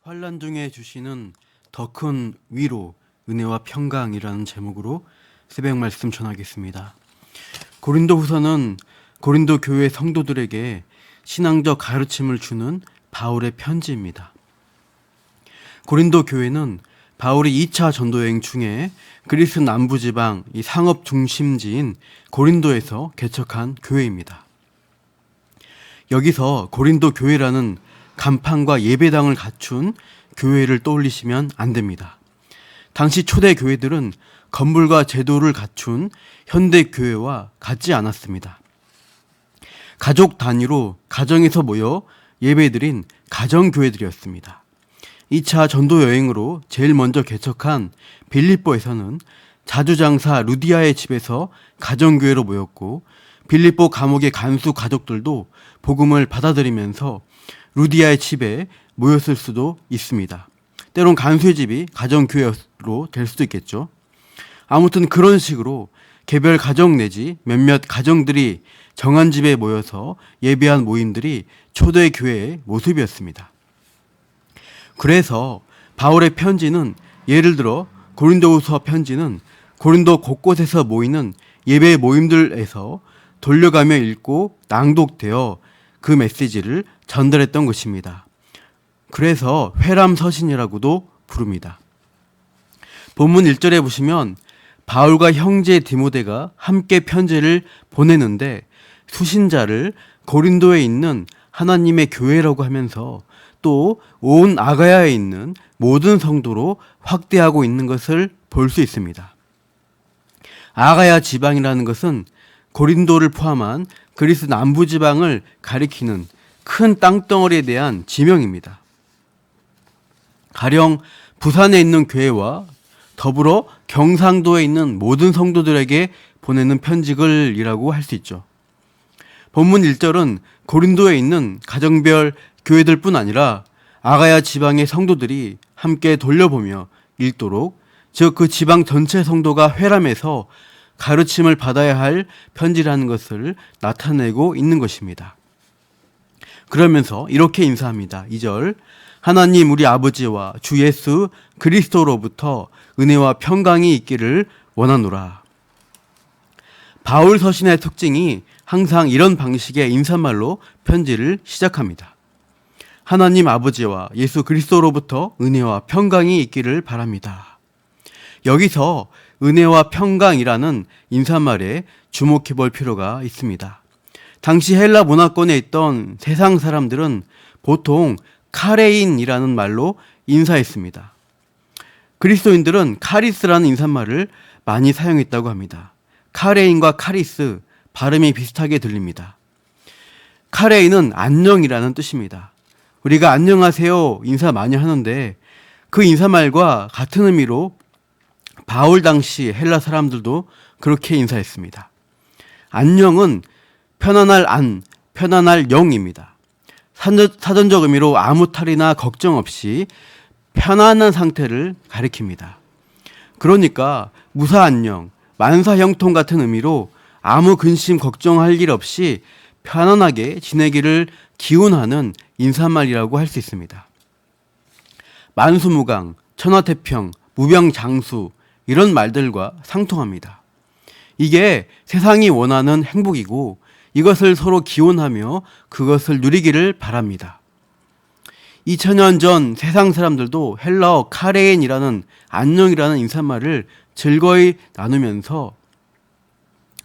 환난 중에 주시는 더 큰 위로, 은혜와 평강이라는 제목으로 새벽 말씀 전하겠습니다. 고린도후서는 고린도 교회 성도들에게 신앙적 가르침을 주는 바울의 편지입니다. 고린도 교회는 바울이 2차 전도여행 중에 그리스 남부지방 이 상업 중심지인 고린도에서 개척한 교회입니다. 여기서 고린도 교회라는 간판과 예배당을 갖춘 교회를 떠올리시면 안 됩니다. 당시 초대 교회들은 건물과 제도를 갖춘 현대 교회와 같지 않았습니다. 가족 단위로 가정에서 모여 예배드린 가정교회들이었습니다. 2차 전도 여행으로 제일 먼저 개척한 빌립보에서는 자주장사 루디아의 집에서 가정교회로 모였고, 빌립보 감옥의 간수 가족들도 복음을 받아들이면서 루디아의 집에 모였을 수도 있습니다. 때론 간수의 집이 가정교회로 될 수도 있겠죠. 아무튼 그런 식으로 개별 가정 내지 몇몇 가정들이 정한 집에 모여서 예배한 모임들이 초대 교회의 모습이었습니다. 그래서 바울의 편지는, 예를 들어 고린도후서 편지는 고린도 곳곳에서 모이는 예배 모임들에서 돌려가며 읽고 낭독되어 그 메시지를 전달했던 것입니다. 그래서 회람서신이라고도 부릅니다. 본문 1절에 보시면 바울과 형제 디모데가 함께 편지를 보내는데 수신자를 고린도에 있는 하나님의 교회라고 하면서 또 온 아가야에 있는 모든 성도로 확대하고 있는 것을 볼 수 있습니다. 아가야 지방이라는 것은 고린도를 포함한 그리스 남부지방을 가리키는 큰 땅덩어리에 대한 지명입니다. 가령 부산에 있는 교회와 더불어 경상도에 있는 모든 성도들에게 보내는 편지글이라고 할 수 있죠. 본문 1절은 고린도에 있는 가정별 교회들뿐 아니라 아가야 지방의 성도들이 함께 돌려보며 읽도록, 즉 그 지방 전체 성도가 회람해서 가르침을 받아야 할 편지라는 것을 나타내고 있는 것입니다. 그러면서 이렇게 인사합니다. 2절, 하나님 우리 아버지와 주 예수 그리스도로부터 은혜와 평강이 있기를 원하노라. 바울 서신의 특징이 항상 이런 방식의 인사말로 편지를 시작합니다. 하나님 아버지와 예수 그리스도로부터 은혜와 평강이 있기를 바랍니다. 여기서 은혜와 평강이라는 인사말에 주목해 볼 필요가 있습니다. 당시 헬라 문화권에 있던 세상 사람들은 보통 카레인이라는 말로 인사했습니다. 그리스도인들은 카리스라는 인사말을 많이 사용했다고 합니다. 카레인과 카리스, 발음이 비슷하게 들립니다. 카레인은 안녕이라는 뜻입니다. 우리가 안녕하세요 인사 많이 하는데 그 인사말과 같은 의미로 바울 당시 헬라 사람들도 그렇게 인사했습니다. 안녕은 편안할 안, 편안할 영입니다. 사전적 의미로 아무 탈이나 걱정 없이 편안한 상태를 가리킵니다. 그러니까 무사안녕, 만사형통 같은 의미로 아무 근심 걱정할 일 없이 편안하게 지내기를 기원하는 인사말이라고 할 수 있습니다. 만수무강, 천하태평, 무병장수 이런 말들과 상통합니다. 이게 세상이 원하는 행복이고 이것을 서로 기원하며 그것을 누리기를 바랍니다. 2000년 전 세상 사람들도 헬라어 카레인이라는 안녕이라는 인사말을 즐거이 나누면서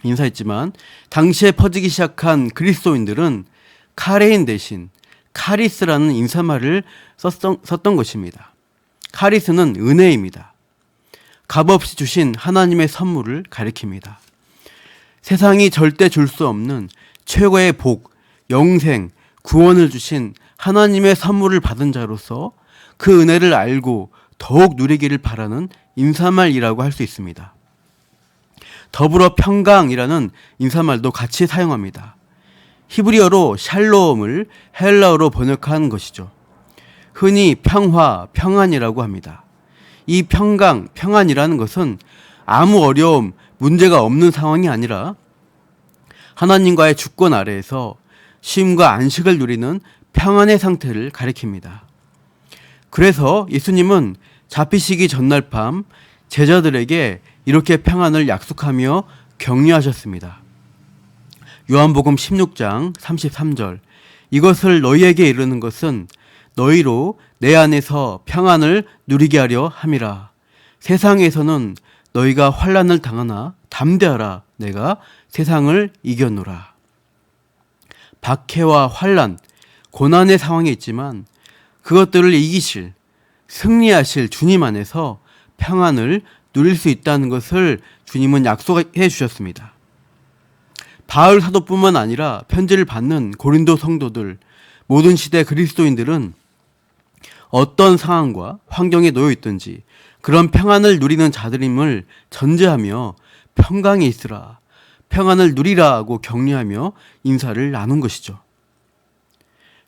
인사했지만 당시에 퍼지기 시작한 그리스도인들은 카레인 대신 카리스라는 인사말을 썼던 것입니다. 카리스는 은혜입니다. 값없이 주신 하나님의 선물을 가리킵니다. 세상이 절대 줄 수 없는 최고의 복, 영생, 구원을 주신 하나님의 선물을 받은 자로서 그 은혜를 알고 더욱 누리기를 바라는 인사말이라고 할 수 있습니다. 더불어 평강이라는 인사말도 같이 사용합니다. 히브리어로 샬롬을 헬라어로 번역한 것이죠. 흔히 평화, 평안이라고 합니다. 이 평강, 평안이라는 것은 아무 어려움, 문제가 없는 상황이 아니라 하나님과의 주권 아래에서 쉼과 안식을 누리는 평안의 상태를 가리킵니다. 그래서 예수님은 잡히시기 전날 밤 제자들에게 이렇게 평안을 약속하며 격려하셨습니다. 요한복음 16장 33절, 이것을 너희에게 이르는 것은 너희로 내 안에서 평안을 누리게 하려 함이라. 세상에서는 너희가 환난을 당하나 담대하라. 내가 세상을 이겨노라. 박해와 환난, 고난의 상황에 있지만 그것들을 이기실, 승리하실 주님 안에서 평안을 누릴 수 있다는 것을 주님은 약속해 주셨습니다. 바울 사도뿐만 아니라 편지를 받는 고린도 성도들, 모든 시대 그리스도인들은 어떤 상황과 환경에 놓여 있든지 그런 평안을 누리는 자들임을 전제하며 평강에 있으라, 평안을 누리라고 격려하며 인사를 나눈 것이죠.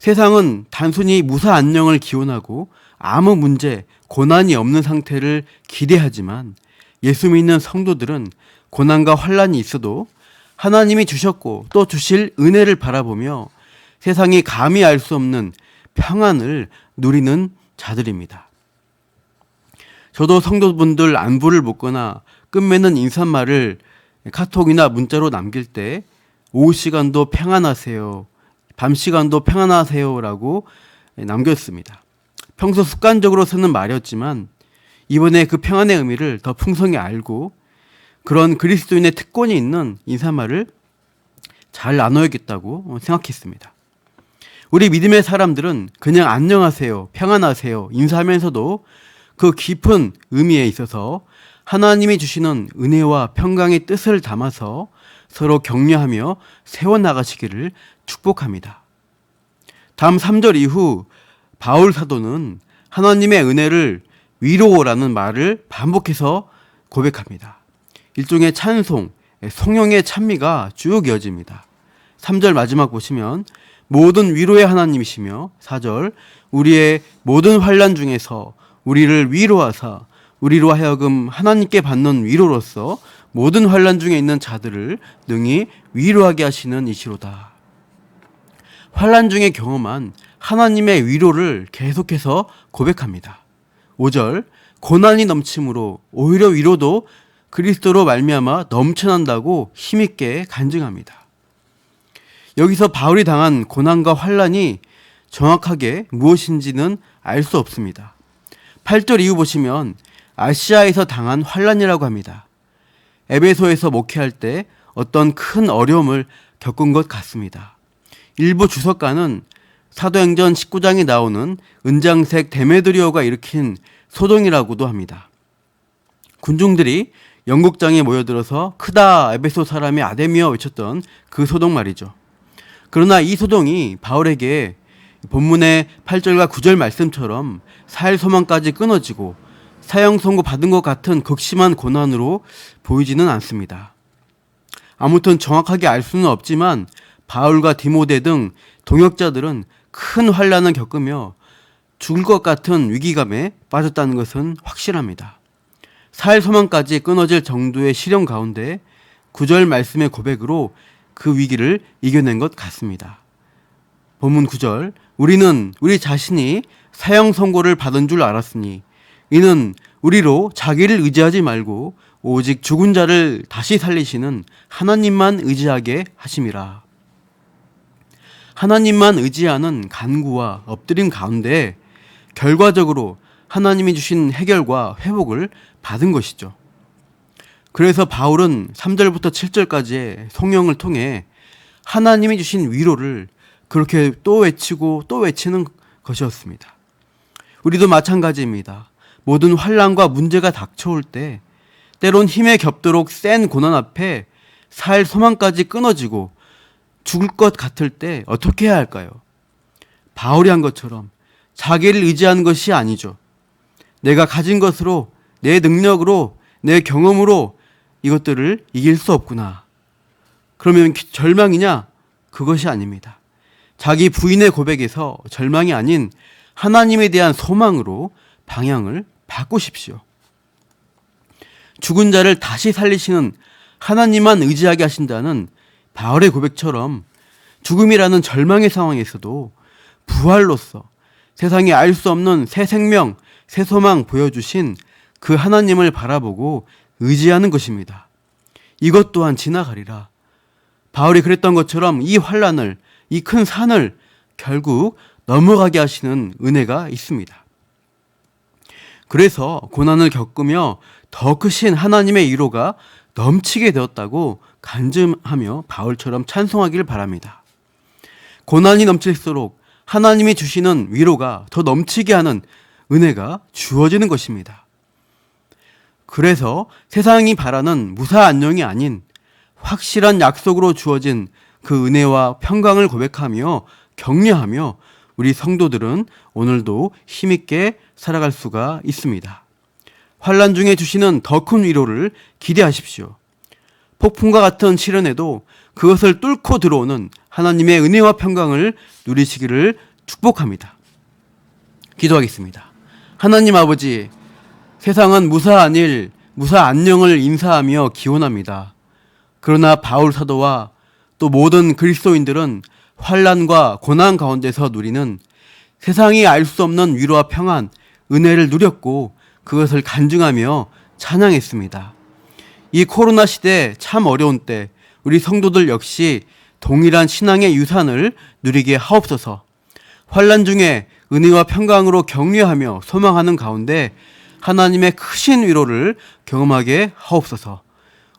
세상은 단순히 무사 안녕을 기원하고 아무 문제, 고난이 없는 상태를 기대하지만 예수 믿는 성도들은 고난과 환난이 있어도 하나님이 주셨고 또 주실 은혜를 바라보며 세상이 감히 알 수 없는 평안을 누리는 자들입니다. 저도 성도분들 안부를 묻거나 끝맺는 인사말을 카톡이나 문자로 남길 때 오후 시간도 평안하세요, 밤 시간도 평안하세요 라고 남겼습니다. 평소 습관적으로 쓰는 말이었지만 이번에 그 평안의 의미를 더 풍성히 알고 그런 그리스도인의 특권이 있는 인사말을 잘 나눠야겠다고 생각했습니다. 우리 믿음의 사람들은 그냥 안녕하세요, 평안하세요 인사하면서도 그 깊은 의미에 있어서 하나님이 주시는 은혜와 평강의 뜻을 담아서 서로 격려하며 세워나가시기를 축복합니다. 다음 3절 이후 바울 사도는 하나님의 은혜를 위로라는 말을 반복해서 고백합니다. 일종의 찬송, 성령의 찬미가 쭉 이어집니다. 3절 마지막 보시면 모든 위로의 하나님이시며 4절 우리의 모든 환난 중에서 우리를 위로하사 우리로 하여금 하나님께 받는 위로로서 모든 환난 중에 있는 자들을 능히 위로하게 하시는 이시로다. 환난 중에 경험한 하나님의 위로를 계속해서 고백합니다. 5절 고난이 넘침으로 오히려 위로도 그리스도로 말미암아 넘쳐난다고 힘있게 간증합니다. 여기서 바울이 당한 고난과 환난이 정확하게 무엇인지는 알 수 없습니다. 8절 이후 보시면 아시아에서 당한 환난이라고 합니다. 에베소에서 목회할 때 어떤 큰 어려움을 겪은 것 같습니다. 일부 주석가는 사도행전 19장에 나오는 은장색 데메드리오가 일으킨 소동이라고도 합니다. 군중들이 영국장에 모여들어서 크다 에베소 사람의 아데미어 외쳤던 그 소동 말이죠. 그러나 이 소동이 바울에게 본문의 8절과 9절 말씀처럼 살 소망까지 끊어지고 사형 선고 받은 것 같은 극심한 고난으로 보이지는 않습니다. 아무튼 정확하게 알 수는 없지만 바울과 디모데 등 동역자들은 큰 환난을 겪으며 죽을 것 같은 위기감에 빠졌다는 것은 확실합니다. 살 소망까지 끊어질 정도의 시련 가운데 9절 말씀의 고백으로 그 위기를 이겨낸 것 같습니다. 본문 9절 우리는 우리 자신이 사형 선고를 받은 줄 알았으니 이는 우리로 자기를 의지하지 말고 오직 죽은 자를 다시 살리시는 하나님만 의지하게 하심이라. 하나님만 의지하는 간구와 엎드림 가운데 결과적으로 하나님이 주신 해결과 회복을 받은 것이죠. 그래서 바울은 3절부터 7절까지의 성령을 통해 하나님이 주신 위로를 그렇게 또 외치고 또 외치는 것이었습니다. 우리도 마찬가지입니다. 모든 환난과 문제가 닥쳐올 때 때론 힘에 겹도록 센 고난 앞에 살 소망까지 끊어지고 죽을 것 같을 때 어떻게 해야 할까요? 바울이 한 것처럼 자기를 의지하는 것이 아니죠. 내가 가진 것으로, 내 능력으로, 내 경험으로 이것들을 이길 수 없구나. 그러면 절망이냐? 그것이 아닙니다. 자기 부인의 고백에서 절망이 아닌 하나님에 대한 소망으로 방향을 바꾸십시오. 죽은 자를 다시 살리시는 하나님만 의지하게 하신다는 바울의 고백처럼 죽음이라는 절망의 상황에서도 부활로서 세상이 알 수 없는 새 생명, 새 소망 보여주신 그 하나님을 바라보고 의지하는 것입니다. 이것 또한 지나가리라. 바울이 그랬던 것처럼 이 환난을, 이 큰 산을 결국 넘어가게 하시는 은혜가 있습니다. 그래서 고난을 겪으며 더 크신 하나님의 위로가 넘치게 되었다고 간증하며 바울처럼 찬송하기를 바랍니다. 고난이 넘칠수록 하나님이 주시는 위로가 더 넘치게 하는 은혜가 주어지는 것입니다. 그래서 세상이 바라는 무사 안녕이 아닌 확실한 약속으로 주어진 그 은혜와 평강을 고백하며 격려하며 우리 성도들은 오늘도 힘있게 살아갈 수가 있습니다. 환난 중에 주시는 더 큰 위로를 기대하십시오. 폭풍과 같은 시련에도 그것을 뚫고 들어오는 하나님의 은혜와 평강을 누리시기를 축복합니다. 기도하겠습니다. 하나님 아버지, 세상은 무사한 일, 무사 안녕을 인사하며 기원합니다. 그러나 바울 사도와 또 모든 그리스도인들은 환난과 고난 가운데서 누리는 세상이 알 수 없는 위로와 평안, 은혜를 누렸고 그것을 간증하며 찬양했습니다. 이 코로나 시대 참 어려운 때 우리 성도들 역시 동일한 신앙의 유산을 누리게 하옵소서. 환난 중에 은혜와 평강으로 격려하며 소망하는 가운데 하나님의 크신 위로를 경험하게 하옵소서.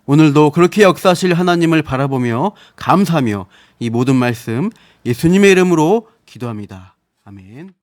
오늘도 그렇게 역사하실 하나님을 바라보며 감사하며 이 모든 말씀 예수님의 이름으로 기도합니다. 아멘.